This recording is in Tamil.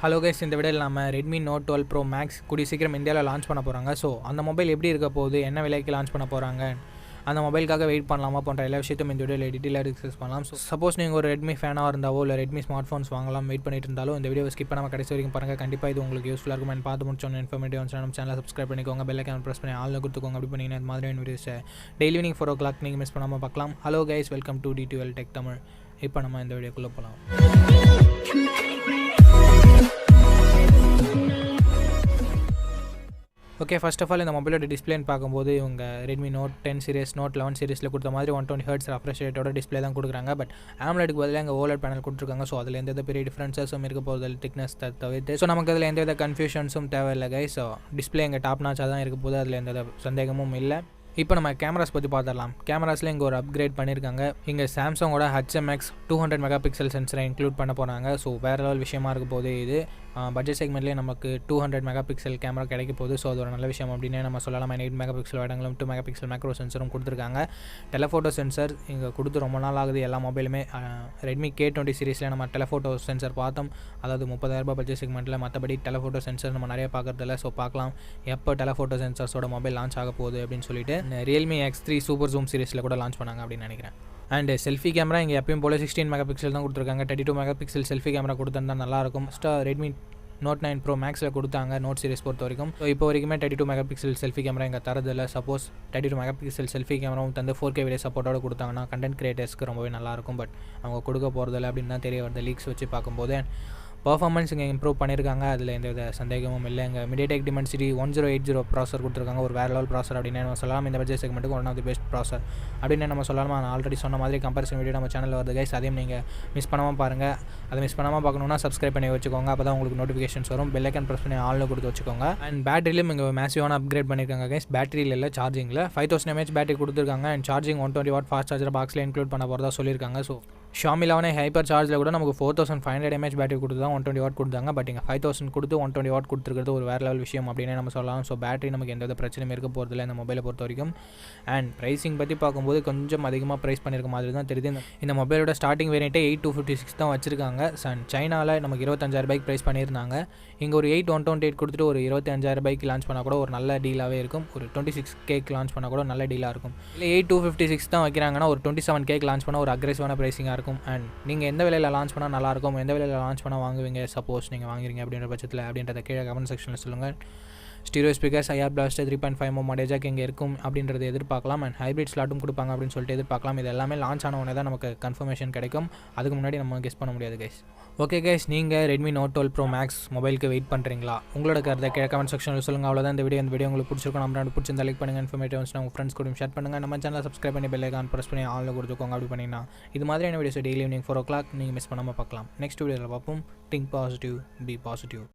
ஹலோ கைஸ், இந்த வீடியோவில் நம்ம ரெட்மி நோட் 12 ப்ரோ மேக்ஸ் கூடிய சீக்கிரம் இந்தியாவில் லான்ச் பண்ண போகிறாங்க. ஸோ அந்த மொபைல் எப்படி இருக்க போகுது, என்ன விலைக்கு லான்ச் பண்ண போகிறாங்க, அந்த மொபைலுக்காக வெயிட் பண்ணலாமா போன்ற எல்லா விஷயத்தையும் இந்த வீடியோவில் டீட்டெயிலாக டிஸ்கஸ் பண்ணலாம். ஸோ சப்போஸ் நீங்கள் ஒரு ரெட்மி ஃபேனாக இருந்தாவோ இல்லை ரெட்மி ஸ்மார்ட் ஃபோன்ஸ் வாங்கலாம் வெயிட் பண்ணிட்டு இருந்தாலும் இந்த வீடியோ ஸ்கிப் பண்ணாமல் கடைசி வரைக்கும் பாருங்கள். கண்டிப்பாக இது உங்களுக்கு யூஸ்ஃபுல்லாக இருக்கும். அண்ட் பார்த்து முடிச்சோன்னு இன்ஃபர்மேட்டிவ் நம்ம சேனலை சப்ஸ்கிரைப் பண்ணிக்கோங்க, பெல் ஐக்கான் ப்ரெஸ் பண்ணி ஆல்னு கொடுத்துக்கோங்க. அப்படி பண்ணிங்கன்னா இந்த மாதிரியான வீடியோஸை டெய்லி ஈவினிங் 4 o'clock நீங்கள் மிஸ் பண்ணாமல் பார்க்கலாம். Hello guys, welcome to D12 tech Tamil. இப்போ நம்ம இந்த வீடியோக்குள்ளே போகலாம். ஓகே, ஃபர்ஸ்ட் ஆஃப் ஆல் இந்த மொபைலோட டிஸ்பிளேன்னு பார்க்கும்போது இவங்க ரெட்மி நோட் 10 சீரிஸ் நோட் 11 சீரிஸில் கொடுத்த மாதிரி 120 Hz ரெஃப்ரெஷ் ரேட்டோட டிஸ்பிளே தான் கொடுக்குறாங்க. பட் AMOLEDக்கு பதிலாக இங்கே OLED பேனல் கொடுத்துருக்காங்க. ஸோ அதில் எந்த பெரிய டிஃப்ரென்சஸும் இருக்க போதில் திக்னஸ் தவிர்த்து. ஸோ நமக்கு அதில் எந்த கன்ஃபியூஷன்ஸும் தேவையில்லை கைஸ். ஸோ டிஸ்பிளே இங்கே டாப் நாச்சாக தான் இருக்க போது, அதில் எந்த சந்தேகமும் இல்லை. இப்போ நம்ம கேமராஸ் பற்றி பார்த்துடலாம். கேமராஸில் இங்கே ஒரு அப்கிரேட் பண்ணியிருக்காங்க. இங்கே சாம்சங்கோட HMX 200 மெகா பிக்சல் சென்சரை இன்க்ளூட் பண்ண போகிறாங்க. ஸோ வேறு லெவல் விஷயமா இருக்க போது இது பட்ஜெட் செக்மெண்ட்லேயே நமக்கு 200 மெகா பிக்சல் கேமரா கிடைக்க போகுது. ஸோ அது ஒரு நல்ல விஷயம் அப்படின்னே நம்ம சொல்லலாம். 8 மெகா பிக்சல் இடங்களும் 2 மெகா பிக்சல் மேக்ரோ சென்சரும் கொடுத்துருக்காங்க. டெலஃபோட்டோ சென்சர் இங்கே கொடுத்து ரொம்ப நாள் ஆகுது. எல்லா மொபைலுமே ரெட்மி K20 சீரிஸில் நம்ம டெலஃபோட்டோ சென்சர் பார்த்தோம். அதாவது 30,000 பட்ஜெட் செக்மெண்ட்டில். மற்றபடி டெலஃபோட்டோ சென்சர் நம்ம நிறைய பார்க்குறதில்ல. ஸோ பார்க்கலாம் எப்போ டெலஃபோட்டோ சென்சர்ஸோட மொபைல் லான்ச் ஆக போகுது அப்படின்னு சொல்லிட்டு. ரியல்மி X3 சூப்பர் ஜூம் சீரிஸில் கூட லான்ச் பண்ணாங்க அப்படின்னு நினைக்கிறேன். அண்ட் செல்ஃபி கேமரா இங்கே எப்பயும் போல 16 மெகா பிக்சல் தான் கொடுத்துருக்காங்க. 32 மெகா பிக்சல் செல்ஃபி கேமரா கொடுத்துருந்தா நல்லாயிருக்கும். ரெட்மி நோட் 9 ப்ரோ மேக்ஸில் கொடுத்தாங்க நோட் சீரிஸ் பொறுத்த வரைக்கும். ஸோ இப்போ வரைக்குமே 32 மெகா பிக்சல் செல்ஃபி கேமரா இங்கே தரதில்லை. சப்போஸ் 32 மெகா பிக்சல் செல்ஃபி கேமராவும் தந்து 4K வீடியோ சப்போர்ட்டோட கொடுத்தாங்கன்னா கண்டென்ட் கிரியேட்டர்ஸ்க்கு ரொம்பவே நல்லாயிருக்கும். பட் அவங்க கொடுக்க போகிறதில்ல அப்படின்னு தான் தெரிய வருது லீக்ஸ் வச்சு பார்க்கும்போது. பர்ஃபார்மன்ஸ் இங்கே இம்ப்ரூவ் பண்ணியிருக்காங்க, அதில் எந்த வித சந்தேகமும் இல்லை. இங்கே MediaTek Dimensity 1080 ப்ராசர் கொடுத்துருக்காங்க. ஒரு வேறு லெவல் ப்ராசர் அப்படின்னு நம்ம சொல்லலாம். இந்த பட்ஜெட் செக்மெண்ட்டுக்கு one of the best processor அப்படின்னு நம்ம சொல்லலாம். நான் ஆல்ரெடி சொன்ன மாதிரி கம்பேரிசன் வீடியோ நம்ம சேனலில் வருது கைஸ். அதையும் நீங்கள் மிஸ் பண்ணாமல் பாருங்கள். அதை மிஸ் பண்ணாமல் பார்க்கணுன்னா சப்ஸ்கிரைப் பண்ணி வச்சுக்கோங்க. அப்போ தான் உங்களுக்கு நோட்டிஃபிகேஷன்ஸ் வரும். பெல் ஐக்கான் ப்ரெஸ் பண்ணி ஆல்னு கொடுத்து வச்சுக்கோங்க. அண்ட் பேட்டரியிலும் இங்கே மேசிவான அப்கிரேட் பண்ணியிருக்காங்க கைஸ். பேட்டரியில் இல்லை, சார்ஜிங்கில் 5000 mAh பேட்டரி கொடுத்துருக்காங்க. And charging 120 watt fast charger பாக்ஸில் இன்க்ளூட் பண்ண போகிறதா சொல்லியிருக்காங்க. ஸோ Xiaomi 11 ஹைப்பர் சார்ஜில் கூட நமக்கு 4500 mAh பேட்டரி கொடுத்து தான் 120 watt கொடுத்தாங்க. பட் இங்கே 5000 கொடுத்து 120 watt கொடுத்துருக்கிறது ஒரு வேறு லெவல் விஷயம் அப்படின்னே நம்ம சொல்லலாம். ஸோ பேட்டரி நமக்கு எந்த பிரச்சனையும் இருக்க போகிறதில்ல இந்த மொபைலை பொறுத்த வரைக்கும். அண்ட் ப்ரைஸிங் பற்றி பார்க்கும்போது கொஞ்சம் அதிகமாக ப்ரைஸ் பண்ணியிருக்க மாதிரி தான் தெரியுது. இந்த மொபைலோட ஸ்டார்டிங் வேரியண்ட்டே 8256 தான் வச்சிருக்காங்க. அண்ட் சைனாவில் நமக்கு 25,000 ப்ரைஸ் பண்ணியிருந்தாங்க. இங்கே ஒரு 8128 கொடுத்துட்டு ஒரு 25,000 லான்ச் பண்ணால் கூட ஒரு நல்ல டீலாகவே இருக்கும். ஒரு 26K லான்ச் பண்ணால் கூட நல்ல டீலாக இருக்கும். இல்லை 8256 தான் வைக்கிறாங்கன்னா ஒரு 27K லான்ச் பண்ணால் ஒரு அக்ரெசிவான ப்ரைஸிங்காக இருக்கும். அண்ட் நீங்கள் எந்த விலையில் லான்ச் பண்ணால் நல்லாயிருக்கும், எந்த விலையில் லான்ச் பண்ணால் வாங்குவீங்க சப்போஸ் நீங்கள் வாங்குறீங்க அப்படின்ற பட்சத்தில் அப்படின்றத கீழே கமெண்ட் செக்ஷனில் சொல்லுங்கள். Stereo speakers, IR blaster 3.5 mm jack இங்கே இருக்கும் அப்படின்றத எதிர்பார்க்கலாம். அண்ட் ஹைப்ரிட் ஸ்லாட்டும் கொடுப்பாங்க அப்படின்னு சொல்லிட்டு எதிர்பார்க்கலாம். இது எல்லாமே லான்ச் ஆன உடனே தான் நமக்கு கன்ஃபர்மேஷன் கிடைக்கும். அதுக்கு முன்னாடி நம்ம கெஸ் பண்ண முடியாது கைஸ். ஓகே கைஸ், நீங்கள் ரெட்மி நோட் 12 ப்ரோ மேக்ஸ் மொபைலுக்கு வெயிட் பண்ணுறீங்களா? உங்களோட கருத்தை கீழே கமெண்ட் செக்ஷனில் சொல்லுங்கள். அவ்வளோதான் இந்த வீடியோ உங்களுக்கு பிடிச்சிருக்கும். நம்ம பிடிச்சிருந்தா லைக் பண்ணுங்கள். இன்ஃபர்மேட்டிவ்ஸ் உங்கள் ஃப்ரெண்ட்ஸ் கூட ஷேர் பண்ணுங்கள். நம்ம சேனலை சப்ஸ்கிரைப் பண்ணி பெல் ஐக்கான் ப்ரெஸ் பண்ணி ஆல்ல கொடுத்துக்கோங்க. அப்படி பண்ணிங்கன்னா இது மாதிரியான வீடியோஸ் டெய்லி ஈவினிங் 4 o'clock நீங்கள் மிஸ் பண்ணாமல் பார்க்கலாம். நெக்ஸ்ட் வீடியோவில் பார்ப்போம். Think positive, be positive.